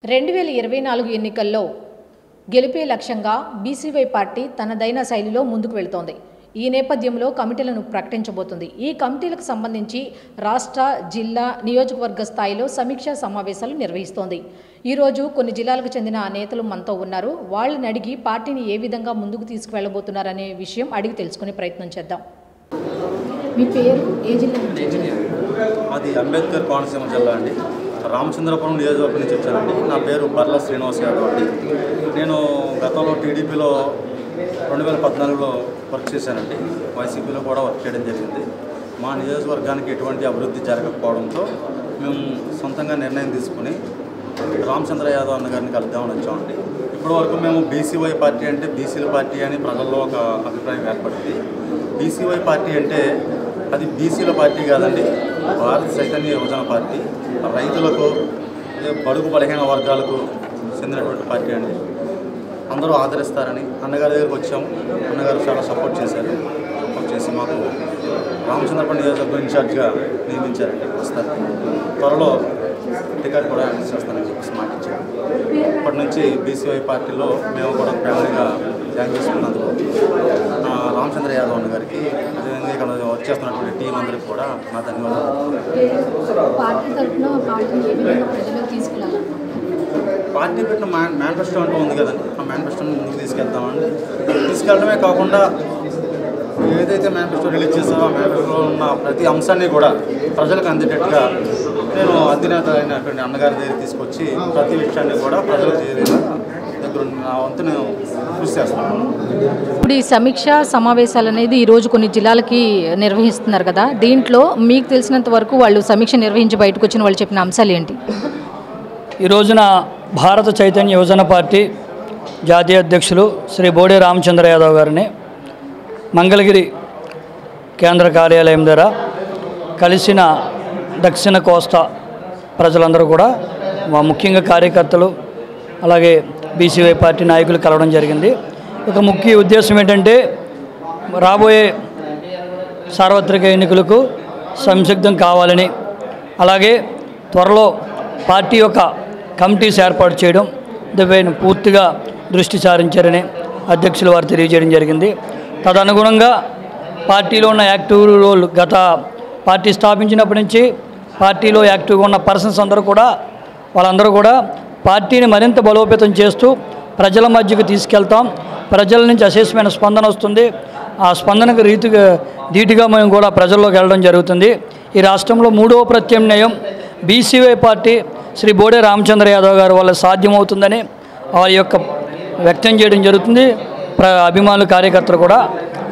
2024 ఎన్నికల్లో గెలిపే లక్ష్యంగా బీసీవై పార్టీ తనదైన శైలిలో ముందుకు వెళ్తోంది. ఈ నేపథ్యంలో కమిటీలను ప్రకటించబోతుంది. ఈ కమిటీలకు సంబంధించి రాష్ట్ర, జిల్లా, నియోజకవర్గ స్థాయిలో సమీక్షా సమావేశాలు నిర్వహిస్తోంది. ఈరోజు కొన్ని జిల్లాలకు చెందిన నేతలు మనతో ఉన్నారు. వాళ్ళని అడిగి పార్టీని ఏ విధంగా ముందుకు తీసుకువెళ్లబోతున్నారనే విషయం అడిగి తెలుసుకునే ప్రయత్నం చేద్దాం. మీ పేరు, ఏ జిల్లా? అది అంబేద్కర్ కోనసీమ జిల్లా అండి. రామచంద్రపురం నియోజకవర్గం నుంచి వచ్చానండి. నా పేరు బర్ల శ్రీనివాస్ యాదవ్ అండి. నేను గతంలో టీడీపీలో 2014లో వర్క్ చేశానండి. వైసీపీలో కూడా వర్క్ చేయడం జరిగింది. మా నియోజకవర్గానికి ఎటువంటి అభివృద్ధి జరగకపోవడంతో మేము సొంతంగా నిర్ణయం తీసుకుని రామచంద్ర యాదవ్ అన్న గారిని కలుద్దామని వచ్చామండి. ఇప్పటివరకు మేము బీసీవై పార్టీ అంటే బీసీల పార్టీ అని ప్రజల్లో ఒక అభిప్రాయం ఏర్పడింది. బీసీవై పార్టీ అంటే అది బీసీల పార్టీ కాదండి, భారత చైతన్య యువజన పార్టీ. రైతులకు, బడుగు బలహీన వర్గాలకు చెందినటువంటి పార్టీ అండి. అందరూ ఆదరిస్తారని అన్నగారి దగ్గరికి వచ్చాము. అన్నగారు చాలా సపోర్ట్ చేశారు. సపోర్ట్ చేసి మాకు రామచంద్రపురం నియోజకవర్గం ఇన్ఛార్జ్గా నియమించారండి. వస్తారు త్వరలో టికెట్ కూడా చేస్తానని చెప్పేసి మాట ఇచ్చారు. ఇప్పటి నుంచి బీసీవై పార్టీలో మేము కూడా ఫ్యామిలీగా జాయిన్ చేసుకున్నందుకు రామచంద్ర యాదవ్ అన్న గారికి, అదేవిధంగా ఇక్కడ వర్క్ చేస్తున్నటువంటి టీం అందరికి కూడా నా ధన్యవాదాలు. పార్టీ పెట్టిన మేనిఫెస్టో అంటూ ఉంది కదండి, ఆ మేనిఫెస్టోని ముందుకు తీసుకెళ్తామండి. తీసుకెళ్ళడమే కాకుండా ఏదైతే మేనిఫెస్టో రిలీజ్ చేస్తారో ఆ మేనిఫెస్టోలో ఉన్న ప్రతి అంశాన్ని కూడా ప్రజలకు అందేటట్టుగా నేను అధినేత అయినటువంటి అన్నగారి దగ్గర తీసుకొచ్చి ప్రతి విషయాన్ని కూడా ప్రజలకు చేరేలా దగ్గర నా వంతు నేను కృషి చేస్తాను. ఇప్పుడు ఈ సమీక్ష సమావేశాలు అనేది ఈరోజు కొన్ని జిల్లాలకి నిర్వహిస్తున్నారు కదా, దీంట్లో మీకు తెలిసినంత వరకు వాళ్ళు సమీక్ష నిర్వహించి బయటకు వచ్చిన వాళ్ళు చెప్పిన అంశాలు ఏంటి? ఈ రోజున భారత చైతన్య యువజన పార్టీ జాతీయ అధ్యక్షులు శ్రీ బోడే రామచంద్ర యాదవ్ గారిని మంగళగిరి కేంద్ర కార్యాలయం ద్వారా కలిసిన దక్షిణ కోస్తా ప్రజలందరూ కూడా, ముఖ్యంగా కార్యకర్తలు, అలాగే బీసీవై పార్టీ నాయకులు కలవడం జరిగింది. ఒక ముఖ్య ఉద్దేశం ఏంటంటే రాబోయే సార్వత్రిక ఎన్నికలకు సంసిద్ధం కావాలని, అలాగే త్వరలో పార్టీ యొక్క కమిటీస్ ఏర్పాటు చేయడం దీనిపైన పూర్తిగా దృష్టి సారించారని అధ్యక్షులు వారు తెలియజేయడం జరిగింది. తదనుగుణంగా పార్టీలో ఉన్న యాక్టివ్ రోల్, గత పార్టీ స్థాపించినప్పటి నుంచి పార్టీలో యాక్టివ్గా ఉన్న పర్సన్స్ అందరూ కూడా, వాళ్ళందరూ కూడా పార్టీని మరింత బలోపేతం చేస్తూ ప్రజల మధ్యకు తీసుకెళ్తాం. ప్రజల నుంచి అశేషమైన స్పందన వస్తుంది. ఆ స్పందనకు ధీటుగా మేము కూడా ప్రజల్లోకి వెళ్ళడం జరుగుతుంది. ఈ రాష్ట్రంలో 3వ ప్రత్యామ్నాయం బీసీవై పార్టీ శ్రీ బోడే రామచంద్ర యాదవ్ గారు వల్ల సాధ్యమవుతుందని వారి యొక్క వ్యక్తం చేయడం జరుగుతుంది. అభిమానులు, కార్యకర్తలు కూడా.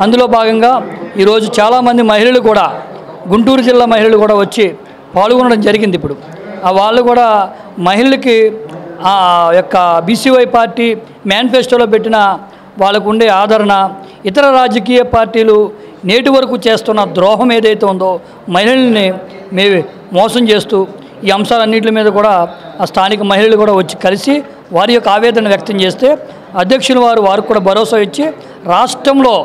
అందులో భాగంగా ఈరోజు చాలామంది మహిళలు కూడా, గుంటూరు జిల్లా మహిళలు కూడా వచ్చి పాల్గొనడం జరిగింది. ఇప్పుడు వాళ్ళు కూడా మహిళలకి ఆ యొక్క బీసీవై పార్టీ మేనిఫెస్టోలో పెట్టిన వాళ్ళకు ఉండే ఆదరణ, ఇతర రాజకీయ పార్టీలు నేటి వరకు చేస్తున్న ద్రోహం ఏదైతే ఉందో మహిళల్ని మోసం చేస్తూ, ఈ అంశాలన్నింటి మీద కూడా ఆ స్థానిక మహిళలు కూడా వచ్చి కలిసి వారి యొక్క ఆవేదన వ్యక్తం చేస్తే అధ్యక్షులు వారు కూడా భరోసా ఇచ్చి రాష్ట్రంలో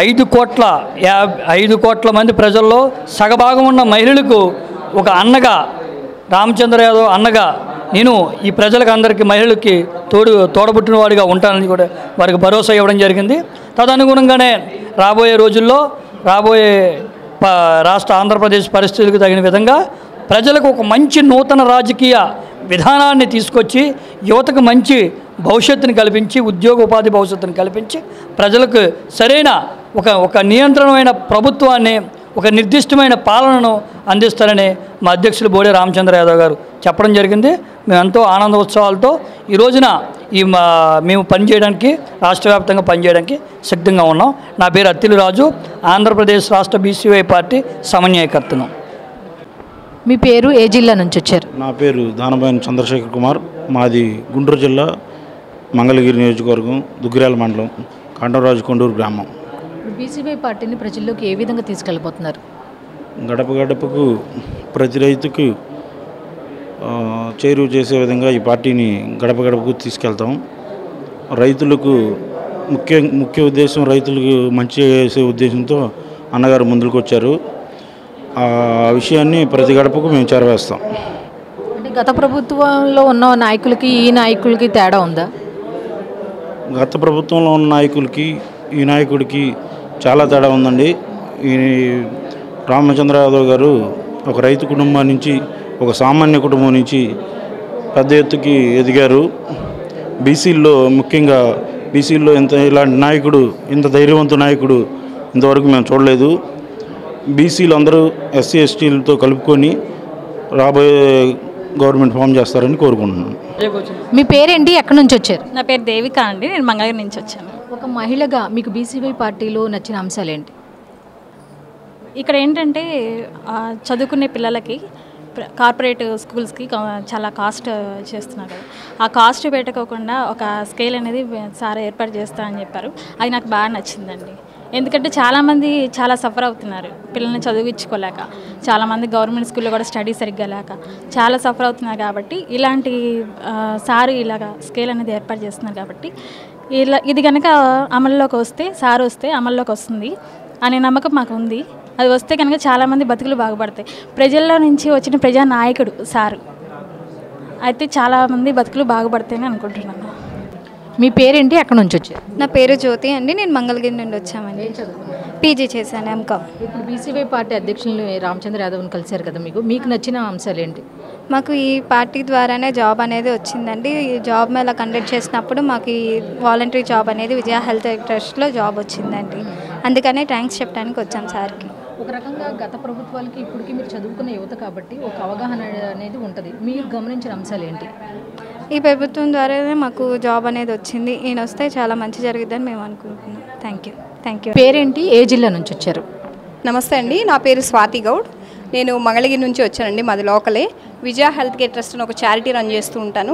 5 కోట్ల మంది ప్రజల్లో సగభాగం ఉన్న మహిళలకు ఒక అన్నగా, రామచంద్ర యాదవ్ అన్నగా నేను ఈ ప్రజలకు అందరికీ, మహిళలకి తోడబుట్టిన వాడిగా ఉంటానని కూడా వారికి భరోసా ఇవ్వడం జరిగింది. తదనుగుణంగానే రాబోయే రోజుల్లో, రాబోయే రాష్ట్ర ఆంధ్రప్రదేశ్ పరిస్థితులకు తగిన విధంగా ప్రజలకు ఒక మంచి నూతన రాజకీయ విధానాన్ని తీసుకొచ్చి యువతకు మంచి భవిష్యత్తుని కల్పించి, ఉద్యోగ ఉపాధి భవిష్యత్తుని కల్పించి ప్రజలకు సరైన ఒక నియంత్రణమైన ప్రభుత్వాన్ని, ఒక నిర్దిష్టమైన పాలనను అందిస్తారని మా అధ్యక్షులు బోడే రామచంద్ర యాదవ్ గారు చెప్పడం జరిగింది. మేము ఎంతో ఆనందోత్సవాలతో ఈ రోజున మేము పనిచేయడానికి, రాష్ట్ర వ్యాప్తంగా పనిచేయడానికి సిద్ధంగా ఉన్నాం. నా పేరు అత్తిలి రాజు, ఆంధ్రప్రదేశ్ రాష్ట్ర బీసీవై పార్టీ సమన్వయకర్తను. మీ పేరు, ఏ జిల్లా నుంచి వచ్చారు? నా పేరు దానబాయిని చంద్రశేఖర్ కుమార్. మాది గుంటూరు జిల్లా మంగళగిరి నియోజకవర్గం, దుగ్గిరాల మండలం, కాంటరాజు కొండూరు గ్రామం. బీసీవై పార్టీని ప్రజల్లోకి ఏ విధంగా తీసుకెళ్ళిపోతున్నారు? గడప గడపకు ప్రతి రైతుకు చేరువ చేసే విధంగా ఈ పార్టీని గడప గడపకు తీసుకెళ్తాం. రైతులకు ముఖ్య ఉద్దేశం, రైతులకు మంచి చేసే ఉద్దేశంతో అన్నగారు ముందుకు వచ్చారు. ఆ విషయాన్ని ప్రతి గడపకు మేము చేరవేస్తాం. గత ప్రభుత్వంలో ఉన్న నాయకులకి ఈ నాయకులకి తేడా ఉందా? గత ప్రభుత్వంలో ఉన్న నాయకులకి ఈ నాయకుడికి చాలా తేడా ఉందండి. ఈ రామచంద్ర యాదవ్ గారు ఒక రైతు కుటుంబం నుంచి, ఒక సామాన్య కుటుంబం నుంచి పెద్ద ఎత్తుకి ఎదిగారు. బీసీల్లో ముఖ్యంగా బీసీల్లో ఇలాంటి నాయకుడు, ఇంత ధైర్యవంత నాయకుడు ఇంతవరకు మేము చూడలేదు. బీసీలు అందరూ ఎస్సీ ఎస్టీలతో కలుపుకొని రాబోయే గవర్నమెంట్ ఫామ్ చేస్తారని కోరుకుంటున్నాను. మీ పేరేంటి, ఎక్కడి నుంచి వచ్చారు? నా పేరు దేవిక అండి, నేను మంగళగిరి నుంచి వచ్చాను. ఒక మహిళగా మీకు బీసీవై పార్టీలో నచ్చిన అంశాలు ఏంటి? ఇక్కడ ఏంటంటే చదువుకునే పిల్లలకి కార్పొరేట్ స్కూల్స్కి చాలా కాస్ట్ చేస్తున్నారు కదా, ఆ కాస్ట్ పెట్టుకోకుండా ఒక స్కేల్ అనేది సార్ ఏర్పాటు చేస్తారని చెప్పారు. అది నాకు బాగా నచ్చిందండి. ఎందుకంటే చాలామంది చాలా సఫర్ అవుతున్నారు పిల్లల్ని చదివించుకోలేక, చాలామంది గవర్నమెంట్ స్కూల్లో కూడా స్టడీ సరిగ్గా లేక చాలా సఫర్ అవుతున్నారు. కాబట్టి ఇలాంటి సారు ఇలాగా స్కేల్ అనేది ఏర్పాటు చేస్తున్నారు. కాబట్టి ఇది కనుక అమల్లోకి వస్తే, సార్ వస్తే అమల్లోకి వస్తుంది అనే నమ్మకం మాకు ఉంది. అది వస్తే కనుక చాలామంది బతుకులు బాగుపడతాయి. ప్రజల్లో నుంచి వచ్చిన ప్రజానాయకుడు సారు అయితే చాలామంది బతుకులు బాగుపడతాయని అనుకుంటున్నాను. మీ పేరేంటి, ఎక్కడి నుంచి వచ్చారు? నా పేరు జ్యోతి అండి, నేను మంగళగిరి నుండి వచ్చామండి. పీజీ చేశాను, ఎంకామ్. ఇప్పుడు బీసీవై పార్టీ అధ్యక్షులు రామచంద్ర యాదవ్ని కలిశారు కదా, మీకు నచ్చిన అంశాలు ఏంటి? మాకు ఈ పార్టీ ద్వారానే జాబ్ అనేది వచ్చిందండి. ఈ జాబ్ మేళా కండక్ట్ చేసినప్పుడు మాకు ఈ వాలంటరీ జాబ్ అనేది విజయ హెల్త్ ట్రస్ట్లో జాబ్ వచ్చిందండి. అందుకనే థ్యాంక్స్ చెప్పడానికి వచ్చాం సార్కి. ఒక రకంగా గత ప్రభుత్వాలకి ఇప్పటికీ మీరు చదువుకున్న యువత కాబట్టి ఒక అవగాహన అనేది ఉంటుంది. మీరు గమనించిన అంశాలు ఏంటి? ఈ ప్రభుత్వం ద్వారానే మాకు జాబ్ అనేది వచ్చింది. ఈయన వస్తే చాలా మంచి జరుగుతుందని మేము అనుకుంటున్నాం. Thank you. పేరేంటి, ఏ జిల్లా నుంచి వచ్చారు? నమస్తే అండి, నా పేరు స్వాతి గౌడ్. నేను మంగళగిరి నుంచి వచ్చానండి, మాది లోకలే. విజయ హెల్త్ కేర్ ట్రస్ట్ అని ఒక చారిటీ రన్ చేస్తూ ఉంటాను.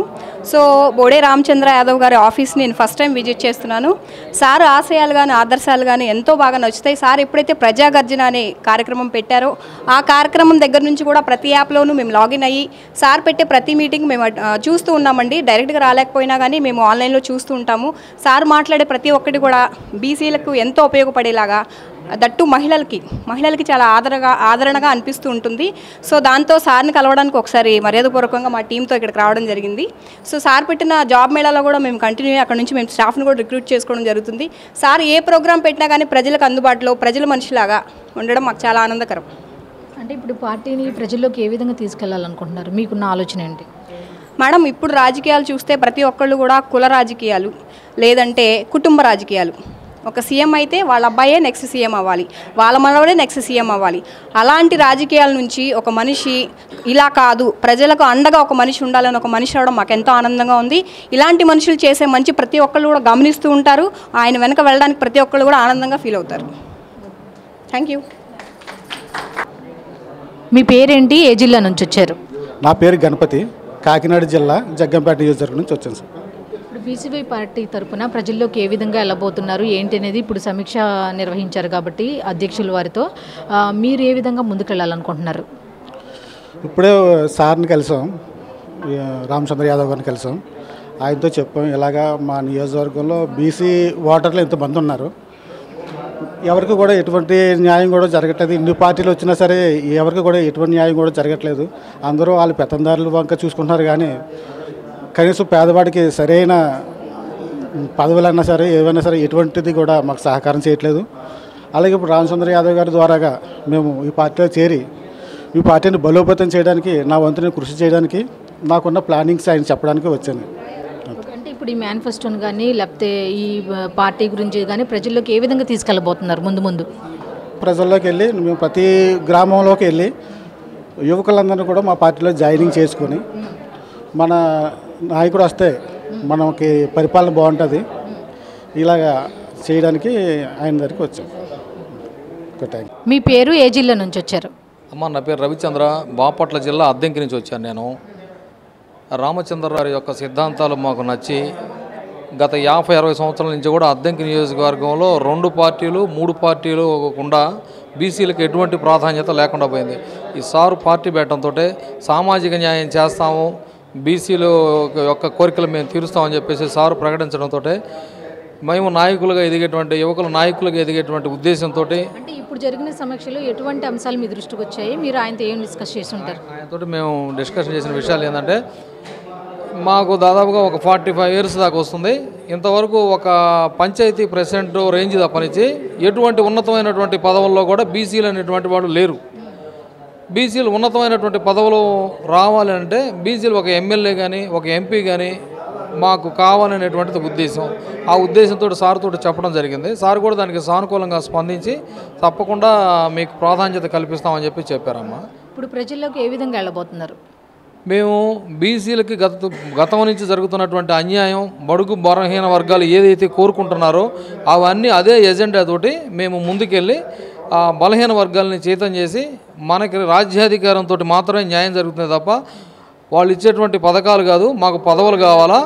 సో బోడే రామచంద్ర యాదవ్ గారి ఆఫీస్ని నేను ఫస్ట్ టైం విజిట్ చేస్తున్నాను. సార్ ఆశయాలు కానీ ఆదర్శాలు కానీ ఎంతో బాగా నచ్చుతాయి. సార్ ఎప్పుడైతే ప్రజాగర్జన అనే కార్యక్రమం పెట్టారో ఆ కార్యక్రమం దగ్గర నుంచి కూడా ప్రతి యాప్లోనూ మేము లాగిన్ అయ్యి సార్ పెట్టే ప్రతి మీటింగ్ మేము చూస్తూ ఉన్నామండి. డైరెక్ట్గా రాలేకపోయినా కానీ మేము ఆన్లైన్లో చూస్తూ ఉంటాము. సార్ మాట్లాడే ప్రతి ఒక్కటి కూడా బీసీలకు ఎంతో ఉపయోగపడేలాగా, దట్టు మహిళలకి చాలా ఆదరణగా అనిపిస్తూ ఉంటుంది. సో దాంతో సార్ని కలవడానికి ఒకసారి మర్యాదపూర్వకంగా మా టీంతో ఇక్కడికి రావడం జరిగింది. సో సార్ పెట్టిన జాబ్ మేళాలో కూడా మేము కంటిన్యూ అక్కడ నుంచి మేము స్టాఫ్ని కూడా రిక్రూట్ చేసుకోవడం జరుగుతుంది. సార్ ఏ ప్రోగ్రామ్ పెట్టినా కానీ ప్రజలకు అందుబాటులో, ప్రజల మనిషిలాగా ఉండడం మాకు చాలా ఆనందకరం. అంటే ఇప్పుడు పార్టీని ప్రజల్లోకి ఏ విధంగా తీసుకెళ్లాలనుకుంటున్నారు? మీకున్న ఆలోచన ఏంటి? మేడం, ఇప్పుడు రాజకీయాలు చూస్తే ప్రతి ఒక్కళ్ళు కూడా కుల రాజకీయాలు, లేదంటే కుటుంబ రాజకీయాలు. ఒక సీఎం అయితే వాళ్ళ అబ్బాయే నెక్స్ట్ సీఎం అవ్వాలి, వాళ్ళ మనవడే నెక్స్ట్ సీఎం అవ్వాలి. అలాంటి రాజకీయాల నుంచి ఒక మనిషి ఇలా కాదు, ప్రజలకు అండగా ఒక మనిషి ఉండాలని ఒక మనిషి అవడం మాకు ఎంతో ఆనందంగా ఉంది. ఇలాంటి మనుషులు చేసే మంచి ప్రతి ఒక్కళ్ళు కూడా గమనిస్తూ ఉంటారు. ఆయన వెనక వెళ్ళడానికి ప్రతి ఒక్కళ్ళు కూడా ఆనందంగా ఫీల్ అవుతారు. Thank you. మీ పేరేంటి, ఏ జిల్లా నుంచి వచ్చారు? నా పేరు గణపతి, కాకినాడ జిల్లా జగ్గంపేట నియోజకవర్గం నుంచి వచ్చాను సార్. ఇప్పుడు బీసీవై పార్టీ తరఫున ప్రజల్లోకి ఏ విధంగా వెళ్ళబోతున్నారు ఏంటి అనేది ఇప్పుడు సమీక్ష నిర్వహించారు కాబట్టి అధ్యక్షుల వారితో మీరు ఏ విధంగా ముందుకెళ్ళాలనుకుంటున్నారు? ఇప్పుడే సార్ని కలిసాం, రామచంద్ర యాదవ్ గారిని కలిసాం. ఆయనతో చెప్పాం, ఇలాగా మా నియోజకవర్గంలో బీసీ ఓటర్లు ఎంతమంది ఉన్నారు, ఎవరికి కూడా ఎటువంటి న్యాయం కూడా జరగట్లేదు. ఇన్ని పార్టీలు వచ్చినా సరే ఎవరికి కూడా ఎటువంటి న్యాయం కూడా జరగట్లేదు. అందరూ వాళ్ళు పెత్తందారుల వంక చూసుకుంటున్నారు కానీ కనీసం పేదవాడికి సరైన పదవులైనా సరే ఏవైనా సరే ఎటువంటిది కూడా మాకు సహకారం చేయట్లేదు. అలాగే ఇప్పుడు రామచంద్ర యాదవ్ గారి ద్వారాగా మేము ఈ పార్టీలో చేరి ఈ పార్టీని బలోపేతం చేయడానికి నా వంతుని కృషి చేయడానికి నాకున్న ప్లానింగ్స్ ఆయన చెప్పడానికి వచ్చాను. అంటే ఇప్పుడు ఈ మేనిఫెస్టోని కానీ లేకపోతే ఈ పార్టీ గురించి కానీ ప్రజల్లోకి ఏ విధంగా తీసుకెళ్ళబోతున్నారు? ముందు ప్రజల్లోకి వెళ్ళి మేము ప్రతి గ్రామంలోకి వెళ్ళి యువకులందరినీ కూడా మా పార్టీలో జాయినింగ్ చేసుకొని మన నాయకుడు వస్తే మనకి పరిపాలన బాగుంటుంది, ఇలాగా చేయడానికి ఆయన దగ్గరికి వచ్చాం. మీ పేరు, ఏ జిల్లా నుంచి వచ్చారు? అమ్మ, నా పేరు రవిచంద్ర, బాపట్ల జిల్లా అద్దెంకి నుంచి వచ్చాను. నేను రామచంద్ర గారి యొక్క సిద్ధాంతాలు మాకు నచ్చి గత 50-60 సంవత్సరాల నుంచి కూడా అద్దెంకి నియోజకవర్గంలో 2 పార్టీలు 3 పార్టీలు గుండా బీసీలకు ఎటువంటి ప్రాధాన్యత లేకుండా పోయింది. ఈ సారు పార్టీ పెట్టడంతో సామాజిక న్యాయం చేస్తాము, బీసీలు యొక్క కోరికలు మేము తీరుస్తామని చెప్పేసి సారు ప్రకటించడంతో మేము నాయకులుగా ఎదిగేటువంటి యువకుల నాయకులుగా ఎదిగేటువంటి ఉద్దేశంతో అంటే ఇప్పుడు జరిగిన సమీక్షలో ఎటువంటి అంశాలు మీ దృష్టికి వచ్చాయి, మీరు ఆయనతో ఏం డిస్కస్ చేసి ఉంటారు? ఆయనతో మేము డిస్కషన్ చేసిన విషయాలు ఏంటంటే, మాకు దాదాపుగా ఒక 45 ఇయర్స్ దాకా వస్తుంది. ఇంతవరకు ఒక పంచాయతీ ప్రెసిడెంట్ రేంజ్ తప్పనిచ్చి ఎటువంటి ఉన్నతమైనటువంటి పదవుల్లో కూడా బీసీలు అనేటువంటి వాళ్ళు లేరు. బీసీలు ఉన్నతమైనటువంటి పదవులు రావాలంటే బీసీలు ఒక ఎమ్మెల్యే కానీ ఒక ఎంపీ కానీ మాకు కావాలనేటువంటిది ఉద్దేశం. ఆ ఉద్దేశంతో సార్తో చెప్పడం జరిగింది. సార్ కూడా దానికి సానుకూలంగా స్పందించి తప్పకుండా మీకు ప్రాధాన్యత కల్పిస్తామని చెప్పారమ్మా. ఇప్పుడు ప్రజల్లోకి ఏ విధంగా వెళ్ళబోతున్నారు? మేము బీసీలకి గతం నుంచి జరుగుతున్నటువంటి అన్యాయం, బడుగు బలహీన వర్గాలు ఏదైతే కోరుకుంటున్నారో అవన్నీ అదే ఎజెండాతోటి మేము ముందుకెళ్ళి ఆ బలహీన వర్గాలని చైతన్యం చేసి మనకి రాజ్యాధికారంతో మాత్రమే న్యాయం జరుగుతుంది తప్ప వాళ్ళు ఇచ్చేటువంటి పథకాలు కాదు, మాకు పదవులు కావాలా,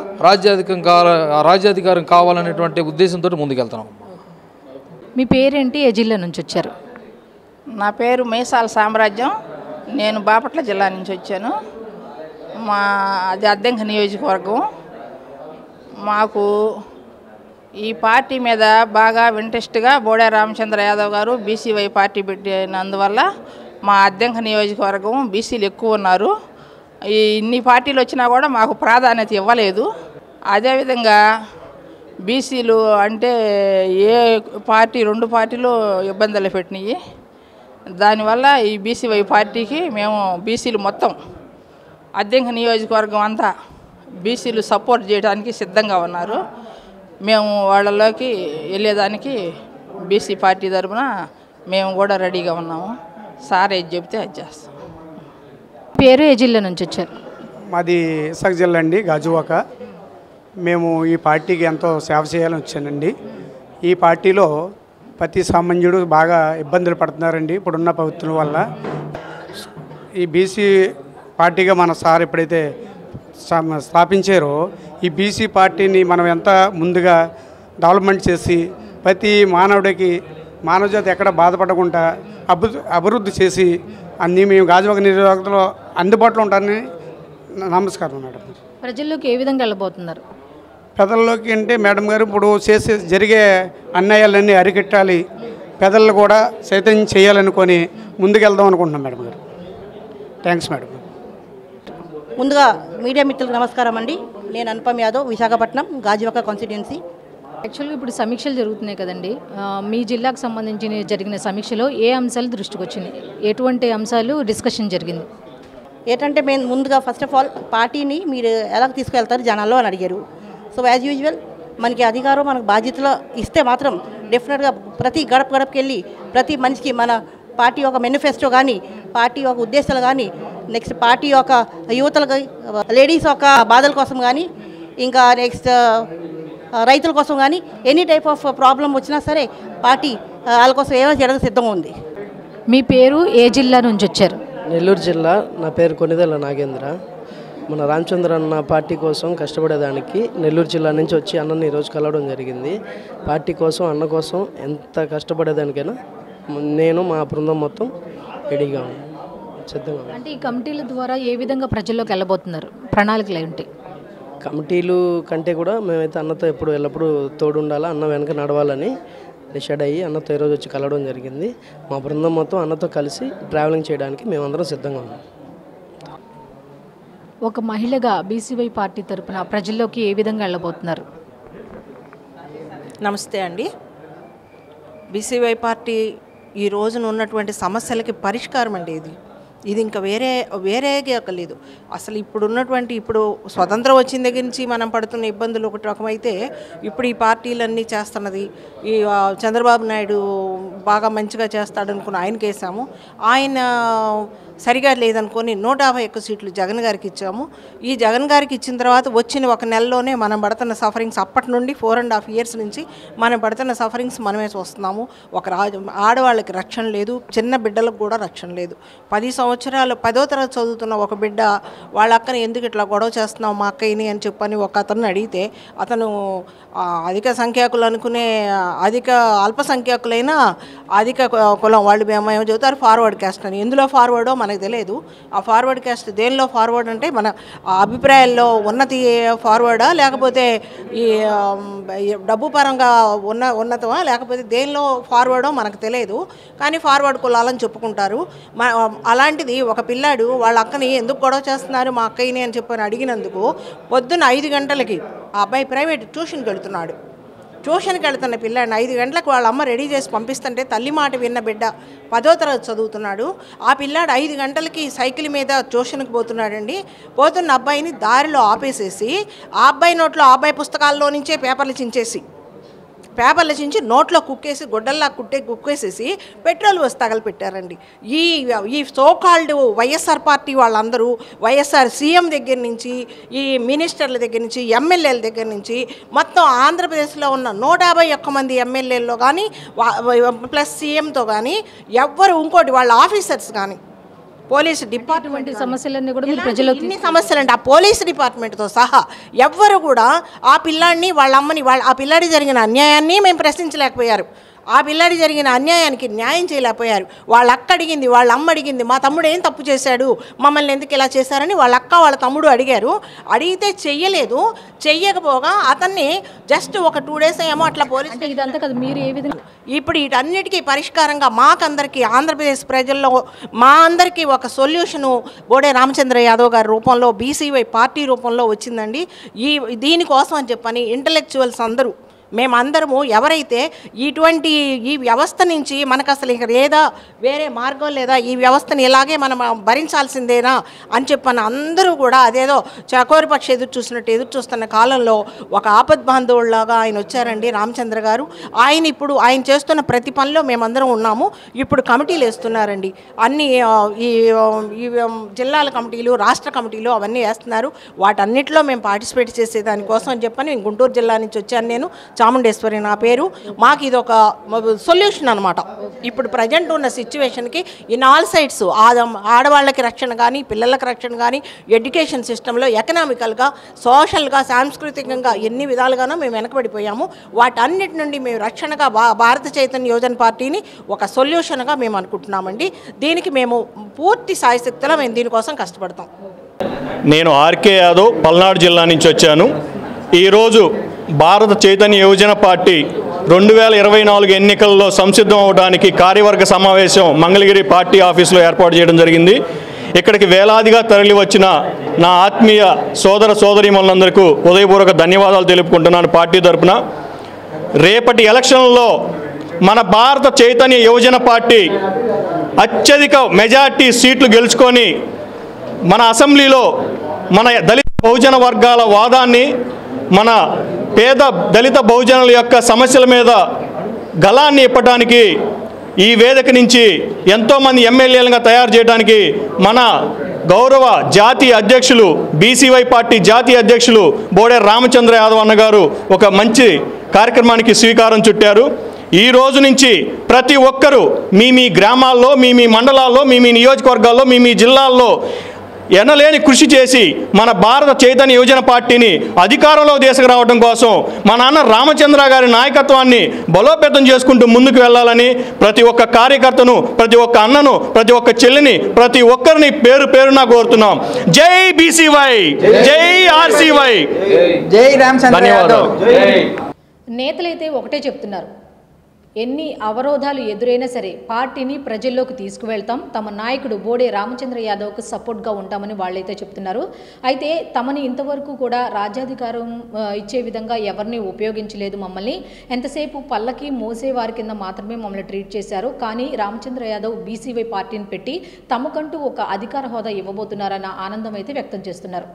రాజ్యాధికారం కావాలనేటువంటి ఉద్దేశంతో ముందుకెళ్తున్నాం. మీ పేరేంటి, ఏ జిల్లా నుంచి వచ్చారు? నా పేరు మేసాల సామ్రాజ్యం. నేను బాపట్ల జిల్లా నుంచి వచ్చాను. అది అద్దెంకి నియోజకవర్గం. మాకు ఈ పార్టీ మీద బాగా ఇంట్రెస్ట్గా బోడే రామచంద్ర యాదవ్ గారు బీసీవై పార్టీ పెట్టినందువల్ల మా అద్దెంకి నియోజకవర్గం బీసీలు ఎక్కువ ఉన్నారు. ఇన్ని పార్టీలు వచ్చినా కూడా మాకు ప్రాధాన్యత ఇవ్వలేదు. అదేవిధంగా బీసీలు అంటే ఏ పార్టీ 2 పార్టీలు ఇబ్బందులు పెట్టినాయి. దానివల్ల ఈ బీసీవై పార్టీకి మేము బీసీలు మొత్తం అద్దెంకి నియోజకవర్గం అంతా బీసీలు సపోర్ట్ చేయడానికి సిద్ధంగా ఉన్నారు. మేము వాళ్ళలోకి వెళ్ళేదానికి బీసీ పార్టీ తరఫున మేము కూడా రెడీగా ఉన్నాము. సార్ ఏది చెప్తే అది చేస్తాం. పేరు, ఏ జిల్లా నుంచి వచ్చారు? మాది విశాఖ జిల్లా అండి, గాజువాక. మేము ఈ పార్టీకి ఎంతో సేవ చేయాలని వచ్చానండి. ఈ పార్టీలో ప్రతి సామాన్యుడు బాగా ఇబ్బందులు పడుతున్నారండి ఇప్పుడున్న ప్రభుత్వం వల్ల. ఈ బీసీ పార్టీగా మన సార్ ఎప్పుడైతే స్థాపించారో ఈ బీసీ పార్టీని మనం ఎంత ముందుగా డెవలప్మెంట్ చేసి ప్రతి మానవుడికి మానవజాతి ఎక్కడ బాధపడకుండా అభివృద్ధి చేసి అన్నీ మేము గాజువాక నియోజకవర్గంలో అందుబాటులో ఉంటారని నమస్కారం మేడం. ప్రజల్లోకి ఏ విధంగా వెళ్ళబోతున్నారు? పెదల్లోకి అంటే మేడం గారు ఇప్పుడు జరిగే అన్యాయాలన్నీ అరికట్టాలి, పెదలను కూడా చైతన్యం చేయాలనుకొని ముందుకెళ్దాం అనుకుంటున్నాం మేడం గారు. Thanks madam. ముందుగా మీడియా మిత్రులకు నమస్కారం అండి. నేను అనుపమ్ యాదవ్, విశాఖపట్నం గాజువాక కాన్స్టిట్యుయెన్సీ. యాక్చువల్గా ఇప్పుడు సమీక్షలు జరుగుతున్నాయి కదండి, మీ జిల్లాకు సంబంధించి జరిగిన సమీక్షలో ఏ అంశాలు దృష్టికి వచ్చినాయి, ఎటువంటి అంశాలు డిస్కషన్ జరిగింది? ఏంటంటే మేము ముందుగా ఫస్ట్ ఆఫ్ ఆల్ పార్టీని మీరు ఎలా తీసుకెళ్తారు జనాల్లో అని అడిగారు. సో యాజ్ యూజువల్ మనకి అధికారం మనకు బాధ్యతలు ఇస్తే మాత్రం డెఫినెట్గా ప్రతి గడపకి వెళ్ళి ప్రతి మనిషికి మన పార్టీ యొక్క మేనిఫెస్టో కానీ, పార్టీ యొక్క ఉద్దేశాలు కానీ, నెక్స్ట్ పార్టీ యొక్క యువతలకు, లేడీస్ యొక్క బాధల కోసం కానీ, ఇంకా నెక్స్ట్ రైతుల కోసం కానీ ఎనీ టైప్ ఆఫ్ ప్రాబ్లం వచ్చినా సరే పార్టీ వాళ్ళ కోసం ఏమైనా చేయడానికి సిద్ధంగా ఉంది. మీ పేరు, ఏ జిల్లా నుంచి వచ్చారు? నెల్లూరు జిల్లా. నా పేరు కొనిదెల నాగేంద్ర. మన రామచంద్ర అన్న పార్టీ కోసం కష్టపడేదానికి నెల్లూరు జిల్లా నుంచి వచ్చి అన్నని ఈరోజు కలవడం జరిగింది. పార్టీ కోసం, అన్న కోసం ఎంత కష్టపడేదానికైనా నేను మా బృందం మొత్తం రెడీగా ఉన్నాం, సిద్ధంగా. అంటే ఈ కమిటీల ద్వారా ఏ విధంగా ప్రజల్లోకి వెళ్ళబోతున్నారు, ప్రణాళికలు ఏంటి? కమిటీలు కంటే కూడా మేమైతే అన్నతో ఎల్లప్పుడూ తోడు ఉండాలా, అన్న వెనక నడవాలని డిసైడ్ అయ్యి అన్నతో ఈరోజు వచ్చి కలవడం జరిగింది. మా బృందం మొత్తం అన్నతో కలిసి ట్రావెలింగ్ చేయడానికి మేమందరం సిద్ధంగా ఉన్నాం. ఒక మహిళగా బీసీవై పార్టీ తరఫున ప్రజల్లోకి ఏ విధంగా వెళ్ళబోతున్నారు? నమస్తే అండి. బీసీవై పార్టీ ఈ రోజున ఉన్నటువంటి సమస్యలకి పరిష్కారం అండి ఇది ఇంకా వేరేగా లేదు. అసలు ఇప్పుడు స్వతంత్రం వచ్చిన దగ్గర నుంచి మనం పడుతున్న ఇబ్బందులు ఒకటి రకమైతే, ఇప్పుడు ఈ పార్టీలన్నీ చేస్తున్నది, ఈ చంద్రబాబు నాయుడు బాగా మంచిగా చేస్తాడనుకుని ఆయనకి వేసాము. ఆయన సరిగా లేదనుకొని 151 సీట్లు జగన్ గారికి ఇచ్చాము. ఈ జగన్ గారికి ఇచ్చిన తర్వాత వచ్చిన 1 నెలలోనే మనం పడుతున్న సఫరింగ్స్, అప్పటి నుండి 4.5 years నుంచి మనం పడుతున్న సఫరింగ్స్ మనమే చూస్తున్నాము. ఆడవాళ్ళకి రక్షణ లేదు, చిన్న బిడ్డలకు కూడా రక్షణ లేదు. 10 సంవత్సరాలు 10వ తరగతి చదువుతున్న ఒక బిడ్డ వాళ్ళ అక్కని ఎందుకు ఇట్లా గొడవ చేస్తున్నావు మా అక్కయ్యని అని చెప్పని ఒక అతను అడిగితే, అతను అధిక సంఖ్యాకులు అనుకునే అల్పసంఖ్యాకులైనా అధిక కులం వాళ్ళు మేము చెబుతారు ఫార్వర్డ్ క్యాస్ట్ అని. ఎందులో ఫార్వర్డో మనకు తెలియదు. ఆ ఫార్వర్డ్ క్యాస్ట్ దేనిలో ఫార్వర్డ్ అంటే మన అభిప్రాయాల్లో ఉన్నతి ఫార్వర్డా, లేకపోతే ఈ డబ్బు పరంగా ఉన్నతమా, లేకపోతే దేనిలో ఫార్వర్డో మనకు తెలియదు. కానీ ఫార్వర్డ్ కులాలని చెప్పుకుంటారు. అలాంటిది ఒక పిల్లాడు వాళ్ళ అక్కని ఎందుకు గొడవ చేస్తున్నారు మా అక్కయ్యని అని చెప్పని అడిగినందుకు పొద్దున్న 5 గంటలకి ఆ అబ్బాయి ప్రైవేట్ ట్యూషన్కి వెళ్తున్నాడు. ట్యూషన్కి వెళ్తున్న పిల్లాడిని 5 గంటలకు వాళ్ళ అమ్మ రెడీ చేసి పంపిస్తుంటే తల్లి మాట విన్న బిడ్డ 10వ తరగతి చదువుతున్నాడు. ఆ పిల్లాడు 5 గంటలకి సైకిల్ మీద ట్యూషన్కి పోతున్నాడండి. పోతున్న అబ్బాయిని దారిలో ఆపేసేసి ఆ అబ్బాయి నోట్లో ఆ అబ్బాయి పుస్తకాల్లో నుంచే పేపర్లు చించి నోట్లో కుక్కేసి గుడ్డల్లా కుక్కేసేసి పెట్రోల్ బస్ తగలపెట్టారండి. ఈ సోకాల్డ్ వైఎస్ఆర్ పార్టీ వాళ్ళందరూ వైఎస్ఆర్ సీఎం దగ్గర నుంచి ఈ మినిస్టర్ల దగ్గర నుంచి ఎమ్మెల్యేల దగ్గర నుంచి మొత్తం ఆంధ్రప్రదేశ్లో ఉన్న 151 మంది ఎమ్మెల్యేల్లో కానీ ప్లస్ సీఎంతో కానీ ఎవ్వరు ఇంకోటి వాళ్ళ ఆఫీసర్స్ కానీ పోలీసు డిపార్ట్మెంట్ సమస్యలన్నీ కూడా మీరు ప్రజలకు ఇన్ని సమస్యలండి ఆ పోలీసు డిపార్ట్మెంట్తో సహా ఎవ్వరు కూడా ఆ పిల్లాడిని వాళ్ళ అమ్మని ఆ పిల్లాడి జరిగిన అన్యాయాన్ని మేము ప్రశ్నించలేకపోయారు. ఆ పిల్లాడి జరిగిన అన్యాయానికి న్యాయం చేయలేకపోయారు. వాళ్ళ అక్క అడిగింది, వాళ్ళ అమ్మ అడిగింది, మా తమ్ముడు ఏం తప్పు చేశాడు, మమ్మల్ని ఎందుకు ఇలా చేశారని వాళ్ళ అక్క వాళ్ళ తమ్ముడు అడిగారు. అడిగితే చెయ్యలేదు. చెయ్యకపోగా అతన్ని జస్ట్ ఒక 2 days ఏమో అట్లా పోలీసు ఇదంతా కదా మీరు ఏ విధంగా ఇప్పుడు వీటన్నిటికీ పరిష్కారంగా మాకందరికీ ఆంధ్రప్రదేశ్ ప్రజల్లో మా అందరికీ ఒక సొల్యూషను బోడే రామచంద్ర యాదవ్ గారి రూపంలో బీసీవై పార్టీ రూపంలో వచ్చిందండి. దీనికోసం అని చెప్పని ఇంటలెక్చువల్స్ అందరూ మేమందరము ఎవరైతే ఇటువంటి ఈ వ్యవస్థ నుంచి మనకు అసలు ఇక లేదా వేరే మార్గం లేదా, ఈ వ్యవస్థని ఇలాగే మనం భరించాల్సిందేనా అని చెప్పని అందరూ కూడా అదేదో చకోరి పక్షి ఎదురు చూస్తున్న కాలంలో ఒక ఆపద్బాంధవుల్లాగా ఆయన వచ్చారండి రామచంద్ర గారు. ఆయన చేస్తున్న ప్రతి పనిలో మేమందరం ఉన్నాము. ఇప్పుడు కమిటీలు వేస్తున్నారండి. అన్ని ఈ జిల్లాల కమిటీలు, రాష్ట్ర కమిటీలు అవన్నీ వేస్తున్నారు. వాటన్నిటిలో మేము పార్టిసిపేట్ చేసే దానికోసం అని చెప్పని గుంటూరు జిల్లా నుంచి వచ్చాను నేను. చాముండేశ్వరి నా పేరు. మాకు ఇది ఒక సొల్యూషన్ అనమాట. ఇప్పుడు ప్రజెంట్ ఉన్న సిచ్యువేషన్కి ఇన్ ఆల్ సైడ్స్ ఆడవాళ్ళకి రక్షణ కానీ, పిల్లలకి రక్షణ కానీ, ఎడ్యుకేషన్ సిస్టంలో ఎకనామికల్గా, సోషల్గా, సాంస్కృతికంగా ఎన్ని విధాలుగానో మేము వెనకబడిపోయాము. వాటన్నిటి నుండి మేము రక్షణగా భారత చైతన్య యోజన పార్టీని ఒక సొల్యూషన్గా మేము అనుకుంటున్నామండి. దీనికి మేము పూర్తి సాయశక్తిలో మేము దీనికోసం కష్టపడతాం. నేను ఆర్కే యాదవ్, పల్నాడు జిల్లా నుంచి వచ్చాను. ఈరోజు భారత చైతన్య యువజన పార్టీ 2024 ఎన్నికల్లో సంసిద్ధం అవడానికి కార్యవర్గ సమావేశం మంగళగిరి పార్టీ ఆఫీసులో ఏర్పాటు చేయడం జరిగింది. ఇక్కడికి వేలాదిగా తరలి వచ్చిన నా ఆత్మీయ సోదర సోదరీమణులందరికీ హృదయపూర్వక ధన్యవాదాలు తెలుపుకుంటున్నాను పార్టీ తరఫున. రేపటి ఎలక్షన్లో మన భారత చైతన్య యువజన పార్టీ అత్యధిక మెజార్టీ సీట్లు గెలుచుకొని మన అసెంబ్లీలో మన దళిత బహుజన వర్గాల వాదాన్ని, మన పేద దళిత బహుజనుల యొక్క సమస్యల మీద గళాన్ని ఇప్పడానికి ఈ వేదిక నుంచి ఎంతోమంది ఎమ్మెల్యేలుగా తయారు చేయడానికి మన గౌరవ జాతీయ అధ్యక్షులు, బీసీవై పార్టీ జాతీయ అధ్యక్షులు బోడే రామచంద్ర యాదవ్ అన్న గారు ఒక మంచి కార్యక్రమానికి శ్రీకారం చుట్టారు. ఈ రోజు నుంచి ప్రతి ఒక్కరూ మీ గ్రామాల్లో, మీ మండలాల్లో, మీ నియోజకవర్గాల్లో, మీ జిల్లాల్లో ఎనలేని కృషి చేసి మన భారత చైతన్య యువజన పార్టీని అధికారంలో తీసుకురావడం కోసం మా నాన్న రామచంద్ర గారి నాయకత్వాన్ని బలోపేతం చేసుకుంటూ ముందుకు వెళ్ళాలని ప్రతి ఒక్క కార్యకర్తను, ప్రతి ఒక్క అన్నను, ప్రతి ఒక్క చెల్లిని, ప్రతి ఒక్కరిని పేరు పేరున కోరుతున్నాం. జై బీసీవై, జై ఆర్సీవై, జై రామచంద్ర యాదవ్. నేతలైతే ఒకటే చెప్తున్నారు, ఎన్ని అవరోధాలు ఎదురైనా సరే పార్టీని ప్రజల్లోకి తీసుకువెళ్తాం, తమ నాయకుడు బోడే రామచంద్ర యాదవ్కు సపోర్ట్గా ఉంటామని వాళ్ళైతే చెప్తున్నారు. అయితే తమని ఇంతవరకు కూడా రాజ్యాధికారం ఇచ్చే విధంగా ఎవరిని ఉపయోగించలేదు, మమ్మల్ని ఎంతసేపు పల్లకి మోసేవారి కింద మాత్రమే మమ్మల్ని ట్రీట్ చేశారు. కానీ రామచంద్ర యాదవ్ బీసీవై పార్టీని పెట్టి తమకంటూ ఒక అధికార హోదా ఇవ్వబోతున్నారన్న ఆనందం అయితే వ్యక్తం చేస్తున్నారు.